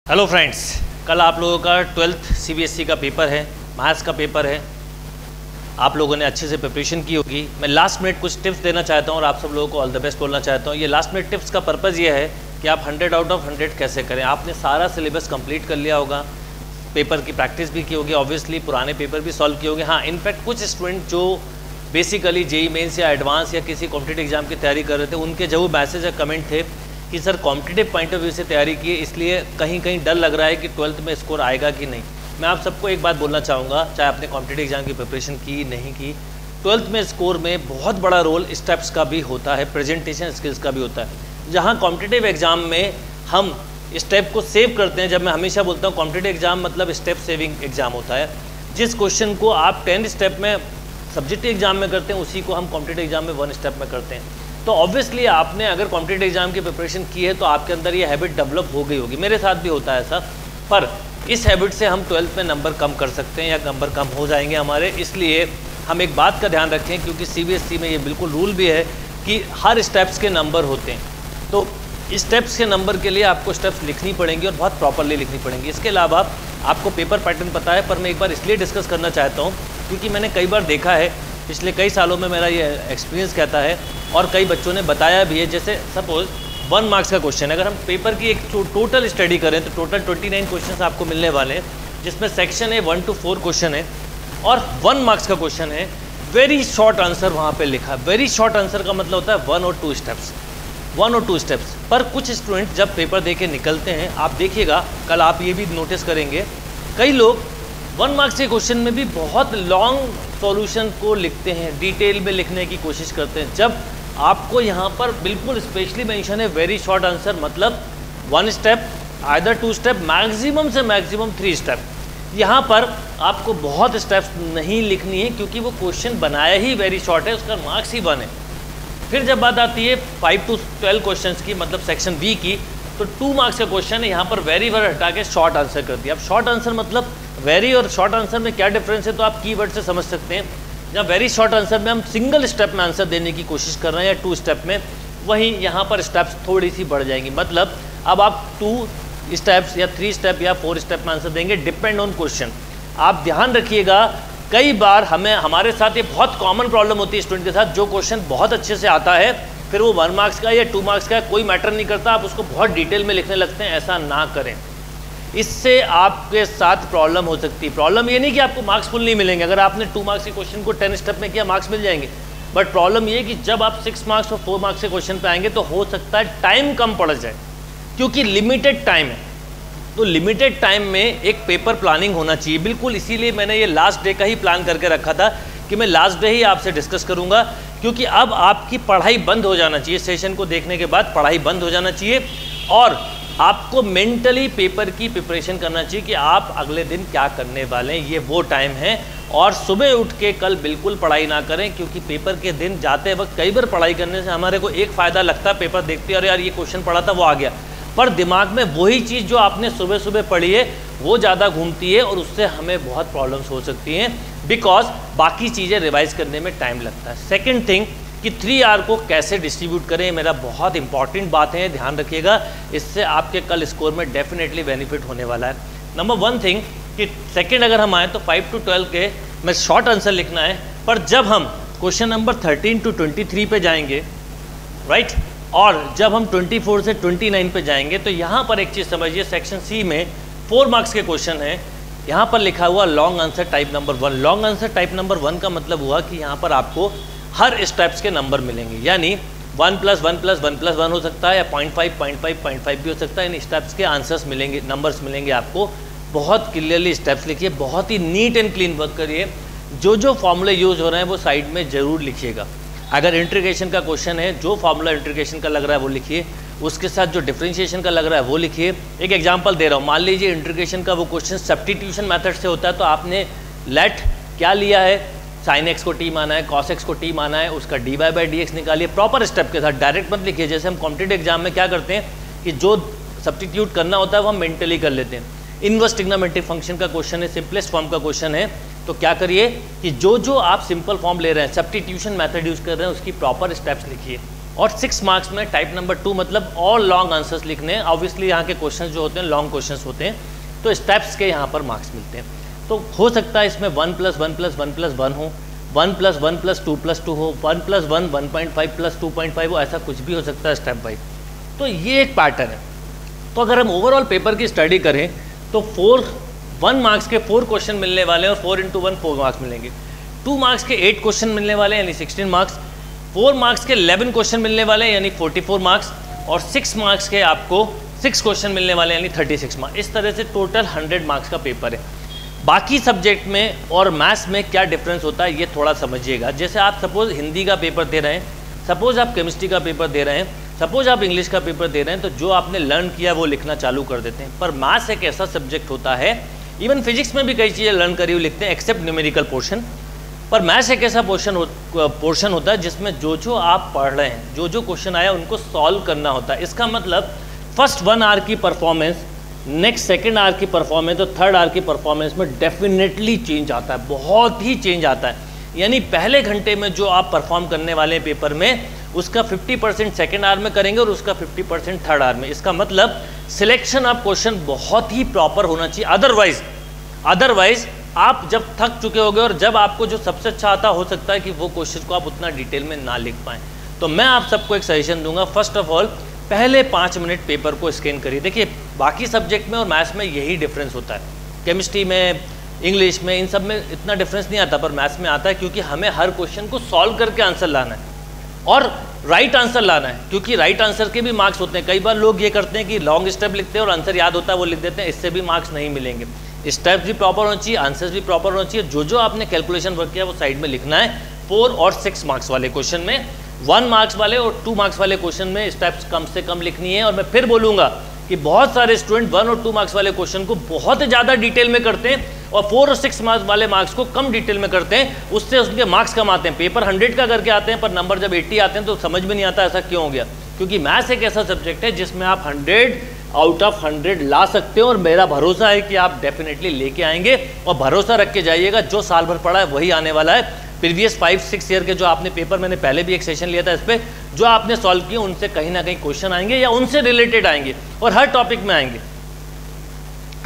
Hello friends, कल आप लोगों का 12th CBSE का पेपर है, मैथ्स का पेपर है। आप लोगों ने अच्छे से प्रिपरेशन की होगी। मैं लास्ट मिनट कुछ टिप्स देना चाहता हूँ और आप सब लोगों को ऑल द बेस्ट बोलना चाहता हूँ। ये लास्ट मिनट टिप्स का पर्पज़ ये है कि आप 100 आउट ऑफ 100 कैसे करें। आपने सारा सिलेबस कंप्लीट कर लिया होगा, पेपर की प्रैक्टिस भी की होगी, ऑब्वियसली पुराने पेपर भी सॉल्व किए होंगे। हाँ, इनफैक्ट कुछ स्टूडेंट जो बेसिकली जेईई मेंस या एडवांस या किसी कॉम्पिटिटिव एग्जाम की तैयारी कर रहे थे, उनके जो मैसेज या कमेंट थे कि sir competitive point of view से तैयारी की, इसलिए कहीं कहीं डर लग रहा है कि 12th में स्कोर आएगा कि नहीं। मैं आप सबको एक बात बोलना चाहूँगा, चाहे आपने कॉम्पिटिटिव एग्जाम की प्रिपरेशन की नहीं की, 12th में स्कोर में बहुत बड़ा रोल स्टेप्स का भी होता है, प्रेजेंटेशन स्किल्स का भी होता है। जहाँ कॉम्पिटिटिव एग्जाम में हम स्टेप को सेव करते हैं, जब मैं हमेशा बोलता हूँ कॉम्पिटिटिव एग्जाम मतलब स्टेप सेविंग एग्जाम होता है। जिस क्वेश्चन को आप 10 स्टेप में सब्जेक्टिव एग्जाम में करते हैं, उसी को हम कॉम्पिटिटिव एग्जाम में 1 स्टेप में करते हैं। तो ऑब्वियसली आपने अगर कॉम्पिटिटिव एग्जाम की प्रिपरेशन की है तो आपके अंदर ये हैबिट डेवलप हो गई होगी। मेरे साथ भी होता है ऐसा, पर इस हैबिट से हम 12th में नंबर कम कर सकते हैं या नंबर कम हो जाएंगे हमारे। इसलिए हम एक बात का ध्यान रखें, क्योंकि CBSE में ये बिल्कुल रूल भी है कि हर स्टेप्स के नंबर होते हैं। तो स्टेप्स के नंबर के लिए आपको स्टेप्स लिखनी पड़ेंगी और बहुत प्रॉपरली लिखनी पड़ेंगी। इसके अलावा आपको पेपर पैटर्न पता है, पर मैं एक बार इसलिए डिस्कस करना चाहता हूँ क्योंकि मैंने कई बार देखा है, पिछले कई सालों में मेरा ये एक्सपीरियंस कहता है और कई बच्चों ने बताया भी है। जैसे सपोज 1 मार्क्स का क्वेश्चन है, अगर हम पेपर की एक टोटल स्टडी करें तो टोटल 29 क्वेश्चन आपको मिलने वाले हैं, जिसमें सेक्शन है 1 to 4 क्वेश्चन है और 1 मार्क्स का क्वेश्चन है। वेरी शॉर्ट आंसर वहाँ पे लिखा है। वेरी शॉर्ट आंसर का मतलब होता है 1 और 2 स्टेप्स, 1 और 2 स्टेप्स। पर कुछ स्टूडेंट जब पेपर दे के निकलते हैं, आप देखिएगा कल आप ये भी नोटिस करेंगे, कई लोग 1 मार्क्स के क्वेश्चन में भी बहुत लॉन्ग सॉल्यूशन को लिखते हैं, डिटेल में लिखने की कोशिश करते हैं। जब आपको यहाँ पर बिल्कुल स्पेशली मेंशन है वेरी शॉर्ट आंसर, मतलब 1 स्टेप, आइदर 2 स्टेप, मैक्सिमम से मैक्सिमम 3 स्टेप। यहाँ पर आपको बहुत स्टेप्स नहीं लिखनी है क्योंकि वो क्वेश्चन बनाया ही वेरी शॉर्ट है, उसका मार्क्स ही 1 है। फिर जब बात आती है 5 to 12 क्वेश्चन की, मतलब सेक्शन बी की, तो 2 मार्क्स का क्वेश्चन है, यहाँ पर वेरी वर्ड हटा के शॉर्ट आंसर कर दिया। अब शॉर्ट आंसर मतलब वेरी और शॉर्ट आंसर में क्या डिफरेंस है, तो आप कीवर्ड से समझ सकते हैं। जब वेरी शॉर्ट आंसर में हम सिंगल स्टेप में आंसर देने की कोशिश कर रहे हैं या 2 स्टेप में, वहीं यहाँ पर स्टेप्स थोड़ी सी बढ़ जाएंगी। मतलब अब आप 2 स्टेप्स या 3 स्टेप या 4 स्टेप में आंसर देंगे, डिपेंड ऑन क्वेश्चन। आप ध्यान रखिएगा, कई बार हमारे साथ ये बहुत कॉमन प्रॉब्लम होती है स्टूडेंट के साथ, जो क्वेश्चन बहुत अच्छे से आता है, फिर वो 1 मार्क्स का या 2 मार्क्स का कोई मैटर नहीं करता, आप उसको बहुत डिटेल में लिखने लगते हैं। ऐसा ना करें, इससे आपके साथ प्रॉब्लम हो सकती है। प्रॉब्लम ये नहीं कि आपको मार्क्स फुल नहीं मिलेंगे, अगर आपने 2 मार्क्स के क्वेश्चन को 10 स्टेप में किया मार्क्स मिल जाएंगे। बट प्रॉब्लम ये कि जब आप 6 मार्क्स और 4 मार्क्स के क्वेश्चन पे आएंगे तो हो सकता है टाइम कम पड़ जाए, क्योंकि लिमिटेड टाइम है। तो लिमिटेड टाइम में एक पेपर प्लानिंग होना चाहिए। बिल्कुल इसीलिए मैंने ये लास्ट डे का ही प्लान करके रखा था कि मैं लास्ट डे ही आपसे डिस्कस करूँगा, क्योंकि अब आपकी पढ़ाई बंद हो जाना चाहिए। सेशन को देखने के बाद पढ़ाई बंद हो जाना चाहिए और आपको मेंटली पेपर की प्रिपरेशन करना चाहिए कि आप अगले दिन क्या करने वाले हैं। ये वो टाइम है। और सुबह उठ के कल बिल्कुल पढ़ाई ना करें, क्योंकि पेपर के दिन जाते वक्त कई बार पढ़ाई करने से हमारे को एक फ़ायदा लगता है, पेपर देखते हैं अरे यार ये क्वेश्चन पढ़ा था वो आ गया, पर दिमाग में वही चीज़ जो आपने सुबह सुबह पढ़ी है वो ज़्यादा घूमती है और उससे हमें बहुत प्रॉब्लम्स हो सकती हैं, बिकॉज बाकी चीज़ें रिवाइज करने में टाइम लगता है। सेकेंड थिंग कि 3R को कैसे डिस्ट्रीब्यूट करें, मेरा बहुत इंपॉर्टेंट बात है, ध्यान रखिएगा, इससे आपके कल स्कोर में डेफिनेटली बेनिफिट होने वाला है। नंबर 1 थिंग कि सेकंड अगर हम आए तो 5 to 12 के में शॉर्ट आंसर लिखना है, पर जब हम क्वेश्चन नंबर 13 to 23 पे जाएंगे, राइट, और जब हम 24 से 29 पे जाएंगे तो यहाँ पर एक चीज़ समझिए, सेक्शन सी में 4 मार्क्स के क्वेश्चन है, यहाँ पर लिखा हुआ long answer type number 1। Long answer type number 1 का मतलब हुआ कि यहाँ पर आपको हर स्टेप्स के नंबर मिलेंगे, यानी 1 + 1 + 1 + 1 हो सकता है या 0.5 0.5 0.5 भी हो सकता है। इन स्टेप्स के आंसर्स मिलेंगे, नंबर्स मिलेंगे आपको। बहुत क्लियरली स्टेप्स लिखिए, बहुत ही नीट एंड क्लीन वर्क करिए। जो फॉर्मूले यूज़ हो रहे हैं वो साइड में ज़रूर लिखिएगा। अगर इंटीग्रेशन का क्वेश्चन है, जो फॉर्मूला इंटीग्रेशन का लग रहा है वो लिखिए, उसके साथ जो डिफरेंशिएशन का लग रहा है वो लिखिए। एक एग्जांपल दे रहा हूँ, मान लीजिए इंटीग्रेशन का वो क्वेश्चन सब्स्टिट्यूशन मेथड से होता है, तो आपने लेट क्या लिया है, sin x को t माना है, cos x को t माना है, उसका dy/dx निकालिए प्रॉपर स्टेप के साथ, डायरेक्ट मत लिखिए। जैसे हम कॉम्पिटिटिव एग्जाम में क्या करते हैं कि जो सब्स्टिट्यूट करना होता है वो हम मेंटली कर लेते हैं। इनवर्स ट्रिग्नोमेट्रिक फंक्शन का क्वेश्चन है, सिंपलेस्ट फॉर्म का क्वेश्चन है, तो क्या करिए कि जो आप सिंपल फॉर्म ले रहे हैं, सब्स्टिट्यूशन मेथड यूज़ कर रहे हैं, उसकी प्रॉपर स्टेप्स लिखिए और 6 मार्क्स में टाइप नंबर 2 मतलब ऑल लॉन्ग आंसर्स लिखने हैं। ऑब्वियसली यहाँ के क्वेश्चन जो होते हैं लॉन्ग क्वेश्चन होते हैं, तो स्टेप्स के यहाँ पर मार्क्स मिलते हैं। तो हो सकता है इसमें 1 + 1 + 1 + 1 हो, 1 + 1 + 2 + 2 हो, 1 + 1 1.5 + 2.5 हो, ऐसा कुछ भी हो सकता है स्टेप वाइज। तो ये एक पैटर्न है। तो अगर हम ओवरऑल पेपर की स्टडी करें तो 1 मार्क्स के 4 क्वेश्चन मिलने वाले हैं और 4 × 1 4 मार्क्स मिलेंगे। 2 मार्क्स के 8 क्वेश्चन मिलने वाले हैं यानी 16 मार्क्स, 4 मार्क्स के 11 क्वेश्चन मिलने वाले हैं यानी 44 मार्क्स, और 6 मार्क्स के आपको 6 क्वेश्चन मिलने वाले हैं यानी 36 मार्क्स। इस तरह से टोटल 100 मार्क्स का पेपर है। बाकी सब्जेक्ट में और मैथ्स में क्या डिफरेंस होता है ये थोड़ा समझिएगा। जैसे आप सपोज हिंदी का पेपर दे रहे हैं, सपोज आप केमिस्ट्री का पेपर दे रहे हैं, सपोज आप इंग्लिश का पेपर दे रहे हैं, तो जो आपने लर्न किया वो लिखना चालू कर देते हैं। पर मैथ्स एक ऐसा सब्जेक्ट होता है, इवन फिजिक्स में भी कई चीज़ें लर्न करी हुई लिखते हैं एक्सेप्ट न्यूमेरिकल पोर्शन, पर मैथ्स एक ऐसा पोर्शन होता है जिसमें जो आप पढ़ रहे हैं, जो क्वेश्चन आया उनको सॉल्व करना होता है। इसका मतलब फर्स्ट 1 आवर की परफॉर्मेंस, नेक्स्ट सेकेंड आवर की परफॉर्मेंस, तो थर्ड आवर की परफॉर्मेंस में डेफिनेटली चेंज आता है, बहुत ही चेंज आता है। यानी पहले घंटे में जो आप परफॉर्म करने वाले हैं पेपर में, उसका 50% सेकेंड आवर में करेंगे और उसका 50% थर्ड आवर में। इसका मतलब सिलेक्शन ऑफ क्वेश्चन बहुत ही प्रॉपर होना चाहिए। अदरवाइज आप जब थक चुके होगे और जब आपको जो सबसे अच्छा आता, हो सकता है कि वो क्वेश्चन को आप उतना डिटेल में ना लिख पाएँ। तो मैं आप सबको एक सजेशन दूंगा, फर्स्ट ऑफ ऑल पहले 5 मिनट पेपर को स्कैन करिए। देखिए बाकी सब्जेक्ट में और मैथ्स में यही डिफरेंस होता है, केमिस्ट्री में, इंग्लिश में, इन सब में इतना डिफरेंस नहीं आता, पर मैथ्स में आता है, क्योंकि हमें हर क्वेश्चन को सॉल्व करके आंसर लाना है और राइट आंसर लाना है, क्योंकि राइट आंसर के भी मार्क्स होते हैं। कई बार लोग ये करते हैं कि लॉन्ग स्टेप लिखते हैं और आंसर याद होता है वो लिख देते हैं, इससे भी मार्क्स नहीं मिलेंगे। स्टेप्स भी प्रॉपर होना चाहिए, आंसर्स भी प्रॉपर होना चाहिए। जो आपने कैलकुलेशन वर्क किया वो साइड में लिखना है। 4 और 6 मार्क्स वाले क्वेश्चन में, 1 मार्क्स वाले और 2 मार्क्स वाले क्वेश्चन में स्टेप्स कम से कम लिखनी है। और मैं फिर बोलूँगा कि बहुत सारे स्टूडेंट 1 और 2 मार्क्स वाले क्वेश्चन को बहुत ज़्यादा डिटेल में करते हैं और 4 और 6 मार्क्स वाले मार्क्स को कम डिटेल में करते हैं, उससे उनके मार्क्स कम आते हैं। पेपर 100 का करके आते हैं पर नंबर जब 80 आते हैं तो समझ में नहीं आता ऐसा क्यों हो गया। क्योंकि मैथ्स एक ऐसा सब्जेक्ट है जिसमें आप 100 आउट ऑफ 100 ला सकते हो, और मेरा भरोसा है कि आप डेफिनेटली लेके आएंगे। और भरोसा रख के जाइएगा, जो साल भर पढ़ा है वही आने वाला है। प्रीवियस 5-6 ईयर के जो आपने पेपर, मैंने पहले भी एक सेशन लिया था इस पर, जो आपने सॉल्व किए उनसे कहीं ना कहीं क्वेश्चन आएंगे या उनसे रिलेटेड आएंगे और हर टॉपिक में आएंगे।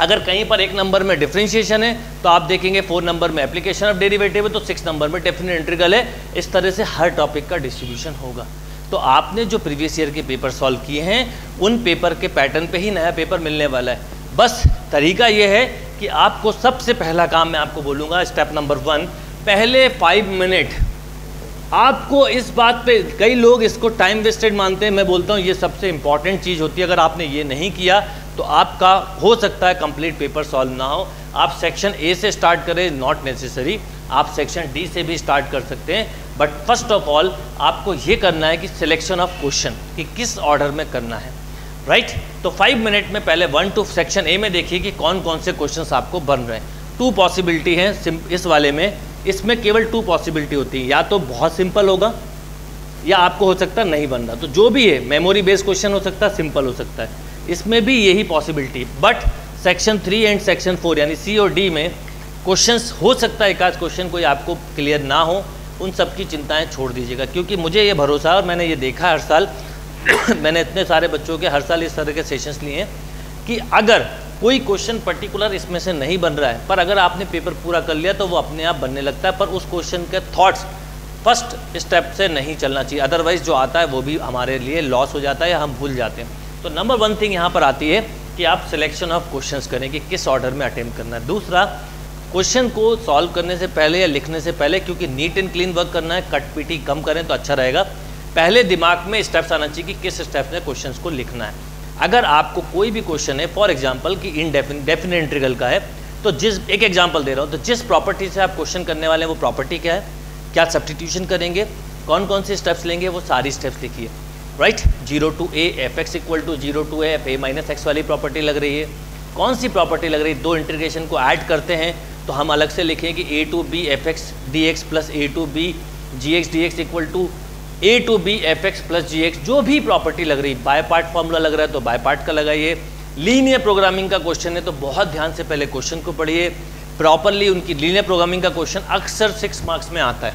अगर कहीं पर 1 नंबर में डिफरेंशिएशन है तो आप देखेंगे 4 नंबर में एप्लीकेशन ऑफ डेरिवेटिव है, तो 6 नंबर में डेफिनेट इंटीग्रल है। इस तरह से हर टॉपिक का डिस्ट्रीब्यूशन होगा। तो आपने जो प्रीवियस ईयर के पेपर सॉल्व किए हैं उन पेपर के पैटर्न पे ही नया पेपर मिलने वाला है। बस तरीका ये है कि आपको सबसे पहला काम मैं आपको बोलूँगा, स्टेप नंबर 1, पहले 5 मिनट आपको इस बात पे, कई लोग इसको टाइम वेस्टेड मानते हैं, मैं बोलता हूँ ये सबसे इंपॉर्टेंट चीज़ होती है। अगर आपने ये नहीं किया तो आपका हो सकता है कंप्लीट पेपर सॉल्व ना हो। आप सेक्शन ए से स्टार्ट करें, नॉट नेसेसरी, आप सेक्शन डी से भी स्टार्ट कर सकते हैं। बट फर्स्ट ऑफ ऑल आपको ये करना है कि सिलेक्शन ऑफ क्वेश्चन कि किस ऑर्डर में करना है, राइट। तो 5 मिनट में पहले 1 to सेक्शन ए में देखिए कि कौन कौन से क्वेश्चंस आपको बन रहे हैं। 2 पॉसिबिलिटी हैं इस वाले में, इसमें केवल 2 पॉसिबिलिटी होती है, या तो बहुत सिंपल होगा या आपको हो सकता है नहीं बन रहा। तो जो भी है, मेमोरी बेस्ड क्वेश्चन हो सकता है, सिंपल हो सकता है, इसमें भी यही possibility. But section 3 and section 4 यानी सी और डी में क्वेश्चंस हो सकता है एक आध क्वेश्चन कोई आपको क्लियर ना हो, उन सब की चिंताएं छोड़ दीजिएगा। क्योंकि मुझे ये भरोसा है और मैंने ये देखा हर साल मैंने इतने सारे बच्चों के हर साल इस तरह के सेशंस लिए हैं कि अगर कोई क्वेश्चन पर्टिकुलर इसमें से नहीं बन रहा है, पर अगर आपने पेपर पूरा कर लिया तो वो अपने आप बनने लगता है। पर उस क्वेश्चन के थॉट्स फर्स्ट स्टेप से नहीं चलना चाहिए, अदरवाइज जो आता है वो भी हमारे लिए लॉस हो जाता है या हम भूल जाते हैं। तो नंबर 1 थिंग यहाँ पर आती है कि आप सिलेक्शन ऑफ क्वेश्चंस करें कि किस ऑर्डर में अटेम्प्ट करना है। दूसरा, क्वेश्चन को सॉल्व करने से पहले या लिखने से पहले, क्योंकि नीट एंड क्लीन वर्क करना है, कट पीटी कम करें तो अच्छा रहेगा, पहले दिमाग में स्टेप्स आना चाहिए कि किस स्टेप में क्वेश्चंस को लिखना है। अगर आपको कोई भी क्वेश्चन है, फॉर एग्जांपल कि डेफिनेट इंटीग्रल का है, तो एक एग्जांपल दे रहा हूँ, तो जिस प्रॉपर्टी से आप क्वेश्चन करने वाले हैं वो प्रॉपर्टी क्या है, क्या सब्स्टिट्यूशन करेंगे, कौन कौन से स्टेप्स लेंगे, वो सारी स्टेप्स लिखिए, right. 0 to a fx = 0 to a f(a - x) वाली प्रॉपर्टी लग रही है। कौन सी प्रॉपर्टी लग रही है, 2 इंटीग्रेशन को ऐड करते हैं तो हम अलग से लिखें कि a to b fx dx + a to b gx dx = a to b fx + gx, जो भी प्रॉपर्टी लग रही, बाय पार्ट फॉर्मूला लग रहा है तो बाय पार्ट का लगाइए। लीनियर प्रोग्रामिंग का क्वेश्चन है तो बहुत ध्यान से पहले क्वेश्चन को पढ़िए प्रॉपरली। उनकी लीनियर प्रोग्रामिंग का क्वेश्चन अक्सर 6 मार्क्स में आता है,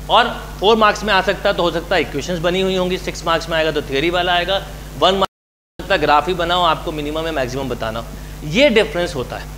और 4 मार्क्स में आ सकता है तो हो सकता है इक्वेशंस बनी हुई होंगी, 6 मार्क्स में आएगा तो थियरी वाला आएगा, 1 मार्क्स का ग्राफ ही बनाओ, आपको मिनिमम या मैक्सिमम बताना हो। ये डिफरेंस होता है।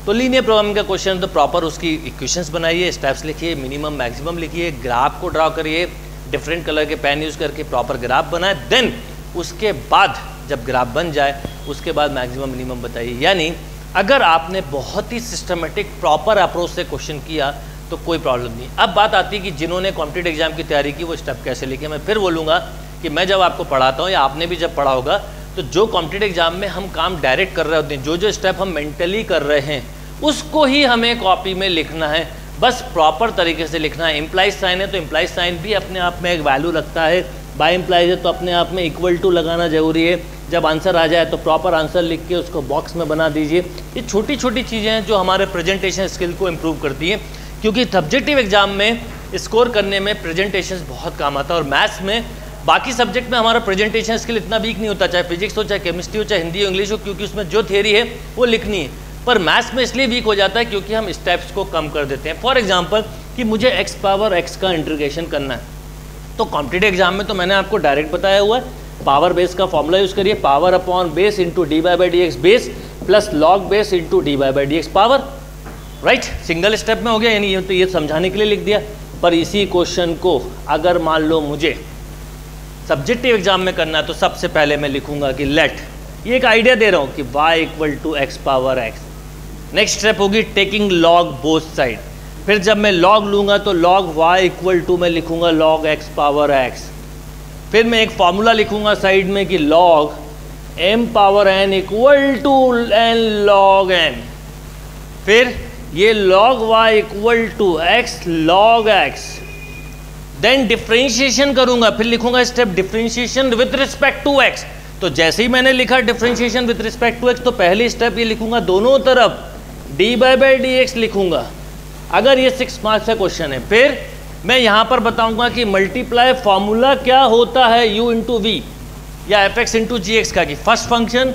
तो लीनियर प्रोग्रामिंग का क्वेश्चन तो प्रॉपर उसकी इक्वेशंस बनाइए, स्टेप्स लिखिए, मिनिमम मैक्सिमम लिखिए, ग्राफ को ड्रा करिए, डिफरेंट कलर के पेन यूज़ करके प्रॉपर ग्राफ बनाए, देन उसके बाद जब ग्राफ बन जाए उसके बाद मैक्सिमम मिनिमम बताइए। यानी अगर आपने बहुत ही सिस्टमेटिक प्रॉपर अप्रोच से क्वेश्चन किया तो कोई प्रॉब्लम नहीं। अब बात आती है कि जिन्होंने कॉम्पिटिटिव एग्जाम की तैयारी की वो स्टेप कैसे लिखे। मैं फिर बोलूँगा कि मैं जब आपको पढ़ाता हूँ या आपने भी जब पढ़ा होगा, तो जो कॉम्पिटिटिव एग्जाम में हम काम डायरेक्ट कर रहे होते हैं, जो स्टेप हम मेंटली कर रहे हैं उसको ही हमें कॉपी में लिखना है, बस प्रॉपर तरीके से लिखना है। इम्प्लाइज साइन है तो इम्प्लाइज साइन भी अपने आप में एक वैल्यू रखता है, बाय इम्प्लाइज है तो अपने आप में इक्वल टू लगाना जरूरी है। जब आंसर आ जाए तो प्रॉपर आंसर लिख के उसको बॉक्स में बना दीजिए। ये छोटी छोटी चीज़ें हैं जो हमारे प्रेजेंटेशन स्किल को इम्प्रूव करती हैं, क्योंकि सब्जेक्टिव एग्जाम में स्कोर करने में प्रेजेंटेशन बहुत काम आता है। और मैथ्स में, बाकी सब्जेक्ट में हमारा प्रेजेंटेशन स्किल इतना वीक नहीं होता, चाहे फिजिक्स हो, चाहे केमिस्ट्री हो, चाहे हिंदी हो, इंग्लिश हो, क्योंकि उसमें जो थियरी है वो लिखनी है। पर मैथ्स में इसलिए वीक हो जाता है क्योंकि हम स्टेप्स को कम कर देते हैं। फॉर एग्जांपल कि मुझे x पावर x का इंटीग्रेशन करना है, तो कॉम्पिटिटिव एग्जाम में तो मैंने आपको डायरेक्ट बताया हुआ है, पावर बेस का फॉर्मूला यूज़ करिए, power upon base into d y by d x base plus log base into d y by d x power, right. Single step में हो गया, यानी तो ये समझाने के लिए लिख दिया। पर इसी क्वेश्चन को अगर मान लो मुझे सब्जेक्टिव एग्जाम में करना है तो सबसे पहले मैं लिखूंगा कि लेट, ये एक आइडिया दे रहा हूँ कि y equal to x power x. Next step होगी टेकिंग लॉग बोथ साइड। फिर जब मैं लॉग लूँगा तो लॉग y इक्वल टू मैं लिखूँगा लॉग एक्स पावर एक्स। फिर मैं एक फॉर्मूला लिखूँगा साइड में कि log m power n equal to n log n। फिर ये log y equal to x log x। Then differentiation करूँगा, फिर लिखूँगा step differentiation with respect to x। तो जैसे ही मैंने लिखा differentiation with respect to x, तो पहली स्टेप ये लिखूँगा दोनों तरफ डी बाई डी एक्स लिखूंगा, अगर ये 6 मार्क्स का क्वेश्चन है। फिर मैं यहाँ पर बताऊंगा कि मल्टीप्लाई फॉर्मूला क्या होता है u इंटू वी या एफ एक्स इंटू जी एक्स का, कि first function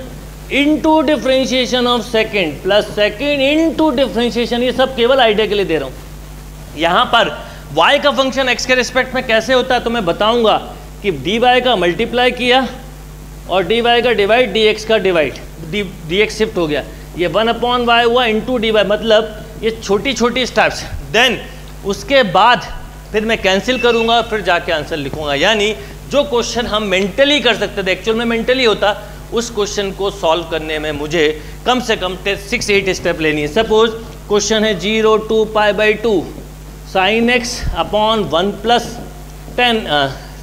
into differentiation of second plus second into differentiation. ये सब केवल आइडिया के लिए दे रहा हूँ। यहाँ पर y का फंक्शन x के रिस्पेक्ट में कैसे होता है तो मैं बताऊँगा कि डी वाई का मल्टीप्लाई किया और डी वाई का डिवाइड, डी एक्स का डिवाइड, डी एक्स शिफ्ट हो गया, ये 1/y हुआ इंटू डी वाई, मतलब ये छोटी छोटी स्टेप्स। देन उसके बाद फिर मैं कैंसिल करूंगा, फिर जाके आंसर लिखूंगा। यानी जो क्वेश्चन हम मेंटली कर सकते थे, एक्चुअल में मेंटली होता, उस क्वेश्चन को सॉल्व करने में मुझे कम से कम 6-8 स्टेप लेनी है। सपोज क्वेश्चन है 0 to π/2 sine x upon 1 + 10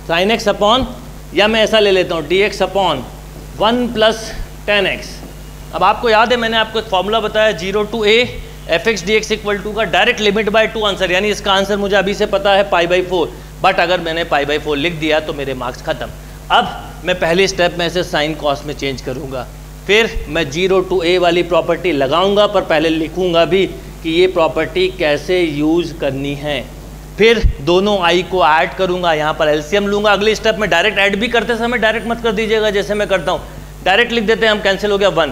sine x upon, या मैं ऐसा ले लेता हूँ डी एक्स अपॉन 1 + 10x। अब आपको याद है मैंने आपको एक फॉर्मूला बताया 0 to a fx dx equal to का डायरेक्ट लिमिट बाय 2 आंसर, यानी इसका आंसर मुझे अभी से पता है π/4। बट अगर मैंने π/4 लिख दिया तो मेरे मार्क्स खत्म। अब मैं पहले स्टेप में से साइन कॉस में चेंज करूँगा, फिर मैं 0 to a वाली प्रॉपर्टी लगाऊंगा, पर पहले लिखूंगा भी कि ये प्रॉपर्टी कैसे यूज़ करनी है। फिर दोनों i को ऐड करूंगा, यहाँ पर एलसीएम लूंगा। अगले स्टेप में डायरेक्ट ऐड भी करते समय डायरेक्ट मत कर दीजिएगा जैसे मैं करता हूँ, डायरेक्ट लिख देते हैं हम, कैंसिल हो गया 1।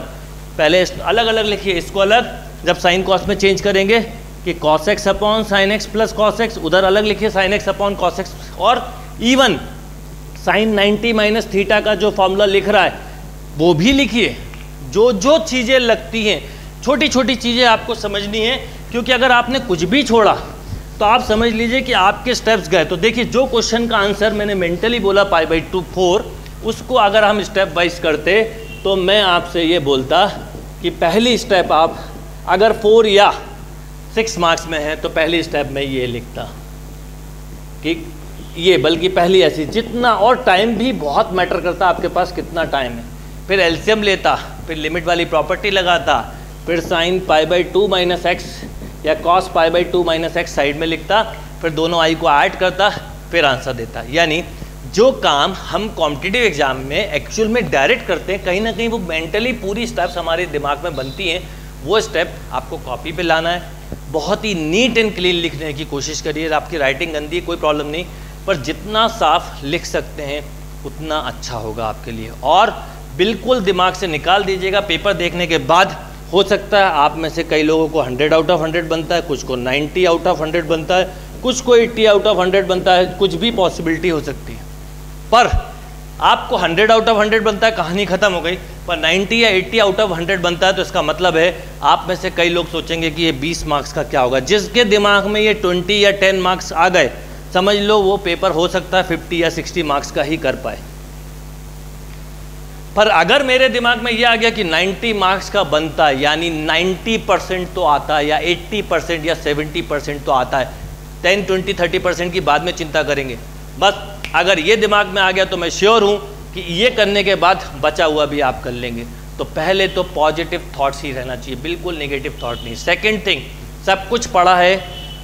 पहले अलग अलग लिखिए, इसको अलग, जब साइन कॉस में चेंज करेंगे कि cos x upon sine x plus cos x, उधर अलग लिखिए sign x upon cos x. और इवन साइन 90 माइनस थीटा का जो फॉर्मूला लिख रहा है वो भी लिखिए। जो जो चीज़ें लगती हैं, छोटी छोटी चीज़ें आपको समझनी है, क्योंकि अगर आपने कुछ भी छोड़ा तो आप समझ लीजिए कि आपके स्टेप्स गए। तो देखिए जो क्वेश्चन का आंसर मैंने मेंटली बोला π/4, उसको अगर हम स्टेप वाइज करते तो मैं आपसे ये बोलता कि पहली स्टेप आप अगर 4 या 6 मार्क्स में है तो पहली स्टेप में ये लिखता कि ये, बल्कि पहली ऐसी, जितना, और टाइम भी बहुत मैटर करता आपके पास कितना टाइम है। फिर एलसीएम लेता, फिर लिमिट वाली प्रॉपर्टी लगाता, फिर साइन π/2 माइनस एक्स या कॉस π/2 माइनस एक्स साइड में लिखता, फिर दोनों आई को ऐड करता, फिर आंसर देता। यानी जो काम हम कॉम्पिटिटिव एग्जाम में एक्चुअल में डायरेक्ट करते हैं, कहीं ना कहीं वो मेंटली पूरी स्टेप्स हमारे दिमाग में बनती हैं, वो स्टेप आपको कॉपी पे लाना है। बहुत ही नीट एंड क्लीन लिखने की कोशिश करिए। आपकी राइटिंग गंदी है कोई प्रॉब्लम नहीं, पर जितना साफ लिख सकते हैं उतना अच्छा होगा आपके लिए। और बिल्कुल दिमाग से निकाल दीजिएगा। पेपर देखने के बाद हो सकता है आप में से कई लोगों को 100 आउट ऑफ 100 बनता है, कुछ को 90 आउट ऑफ 100 बनता है, कुछ को 80 आउट ऑफ 100 बनता है, कुछ भी पॉसिबिलिटी हो सकती है, पर आपको 100 आउट ऑफ 100 बनता है, कहानी खत्म हो गई। पर 90 या 80 आउट ऑफ 100 बनता है तो इसका मतलब है आप में से कई लोग सोचेंगे कि ये 20 मार्क्स का क्या होगा। जिसके दिमाग में ये 20 या 10 मार्क्स आ गए, समझ लो वो पेपर हो सकता है 50 या 60 मार्क्स का ही कर पाए। पर अगर मेरे दिमाग में ये आ गया कि 90 मार्क्स का बनता है, यानी 90% तो आता है, या 80% या 70% तो आता है, 10, 20, 30% की बाद में चिंता करेंगे। बस अगर ये दिमाग में आ गया तो मैं श्योर हूँ कि ये करने के बाद बचा हुआ भी आप कर लेंगे। तो पहले तो पॉजिटिव थॉट्स ही रहना चाहिए, बिल्कुल नेगेटिव थॉट नहीं। सेकंड थिंग, सब कुछ पढ़ा है,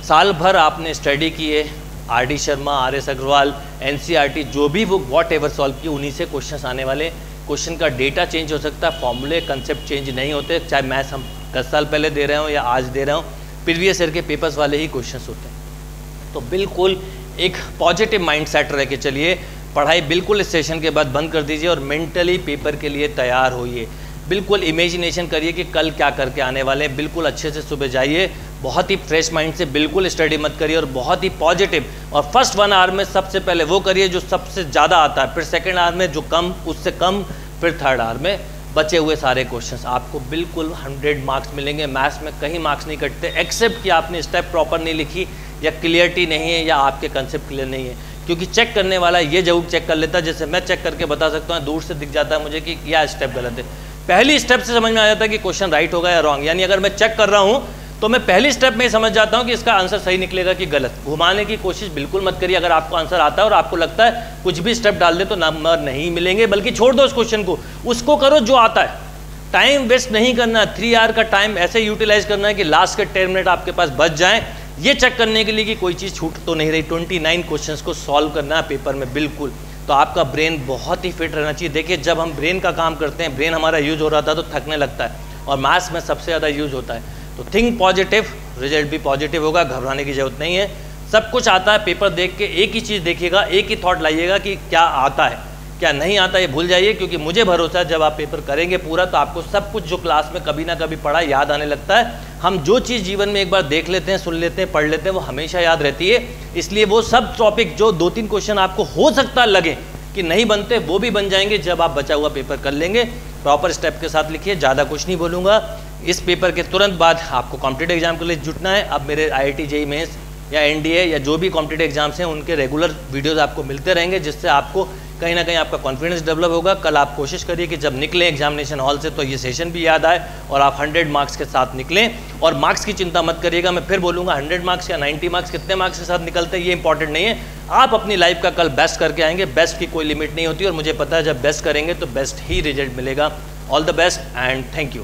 साल भर आपने स्टडी की है, RD. Sharma, R.S. Agarwal, NCERT, जो भी बुक वॉट एवर सॉल्व की, उन्हीं से क्वेश्चन आने वाले। क्वेश्चन का डेटा चेंज हो सकता है, फॉर्मूले कंसेप्ट चेंज नहीं होते, चाहे मैथ्स हम 10 साल पहले दे रहे हो या आज दे रहे हो, प्रीवियस ईयर के पेपर्स वाले ही क्वेश्चंस होते हैं। तो बिल्कुल एक पॉजिटिव माइंड सेट रह के चलिए, पढ़ाई बिल्कुल इस सेशन के बाद बंद कर दीजिए और मेंटली पेपर के लिए तैयार होइए। बिल्कुल इमेजिनेशन करिए कि कल क्या करके आने वाले हैं, बिल्कुल अच्छे से सुबह जाइए, बहुत ही फ्रेश माइंड से बिल्कुल स्टडी मत करिए और बहुत ही पॉजिटिव। और फर्स्ट 1 आवर में सबसे पहले वो करिए जो सबसे ज़्यादा आता है, फिर सेकेंड आवर में जो कम उससे कम, फिर थर्ड आवर में बचे हुए सारे क्वेश्चंस। आपको बिल्कुल 100 मार्क्स मिलेंगे। मैथ्स में कहीं मार्क्स नहीं कटते, एक्सेप्ट कि आपने स्टेप प्रॉपर नहीं लिखी, या क्लियरिटी नहीं है, या आपके कंसेप्ट क्लियर नहीं है। क्योंकि चेक करने वाला ये जरूर चेक कर लेता है, जैसे मैं चेक करके बता सकता हूँ, दूर से दिख जाता है मुझे कि यह स्टेप गलत है। पहली स्टेप से समझ में आ जाता है कि क्वेश्चन राइट होगा या रॉन्ग। यानी अगर मैं चेक कर रहा हूँ तो मैं पहली स्टेप में ही समझ जाता हूँ कि इसका आंसर सही निकलेगा कि गलत। घुमाने की कोशिश बिल्कुल मत करिए। अगर आपको आंसर आता है और आपको लगता है कुछ भी स्टेप डाल दे तो नंबर नहीं मिलेंगे, बल्कि छोड़ दो उस क्वेश्चन को, उसको करो जो आता है। टाइम वेस्ट नहीं करना, 3 आवर का टाइम ऐसे यूटिलाइज करना है कि लास्ट के 10 मिनट आपके पास बच जाएं, ये चेक करने के लिए कि कोई चीज़ छूट तो नहीं रही। 29 क्वेश्चंस को सॉल्व करना है पेपर में बिल्कुल। तो आपका ब्रेन बहुत ही फिट रहना चाहिए। देखिए, जब हम ब्रेन का काम करते हैं, ब्रेन हमारा यूज हो रहा था तो थकने लगता है, और मैथ्स में सबसे ज़्यादा यूज होता है। तो थिंक पॉजिटिव, रिजल्ट भी पॉजिटिव होगा, घबराने की जरूरत नहीं है। सब कुछ आता है, पेपर देख के एक ही चीज़ देखिएगा, एक ही थॉट लाइएगा कि क्या आता है क्या नहीं आता, ये भूल जाइए। क्योंकि मुझे भरोसा है जब आप पेपर करेंगे पूरा तो आपको सब कुछ जो क्लास में कभी ना कभी पढ़ा याद आने लगता है। हम जो चीज़ जीवन में एक बार देख लेते हैं, सुन लेते हैं, पढ़ लेते हैं, वो हमेशा याद रहती है। इसलिए वो सब टॉपिक जो 2-3 क्वेश्चन आपको हो सकता लगे कि नहीं बनते, वो भी बन जाएंगे जब आप बचा हुआ पेपर कर लेंगे। प्रॉपर स्टेप के साथ लिखिए, ज़्यादा कुछ नहीं बोलूँगा। इस पेपर के तुरंत बाद आपको कॉम्पिटिटिव एग्जाम के लिए जुटना है। अब मेरे IIT JEE मेंस या NDA या जो भी कॉम्पिटिटिव एग्जाम्स हैं उनके रेगुलर वीडियोस आपको मिलते रहेंगे, जिससे आपको कहीं ना कहीं आपका कॉन्फिडेंस डेवलप होगा। कल आप कोशिश करिए कि जब निकलें एग्जामिनेशन हॉल से तो ये सेशन भी याद आए और आप 100 मार्क्स के साथ निकलें। और मार्क्स की चिंता मत करिएगा, मैं फिर बोलूँगा 100 मार्क्स या 90 मार्क्स कितने मार्क्स के साथ निकलते हैं ये इंपॉर्टेंट नहीं है। आप अपनी लाइफ का कल बेस्ट करके आएंगे। बेस्ट की कोई लिमिट नहीं होती और मुझे पता है जब बेस्ट करेंगे तो बेस्ट ही रिजल्ट मिलेगा। All the best and thank you.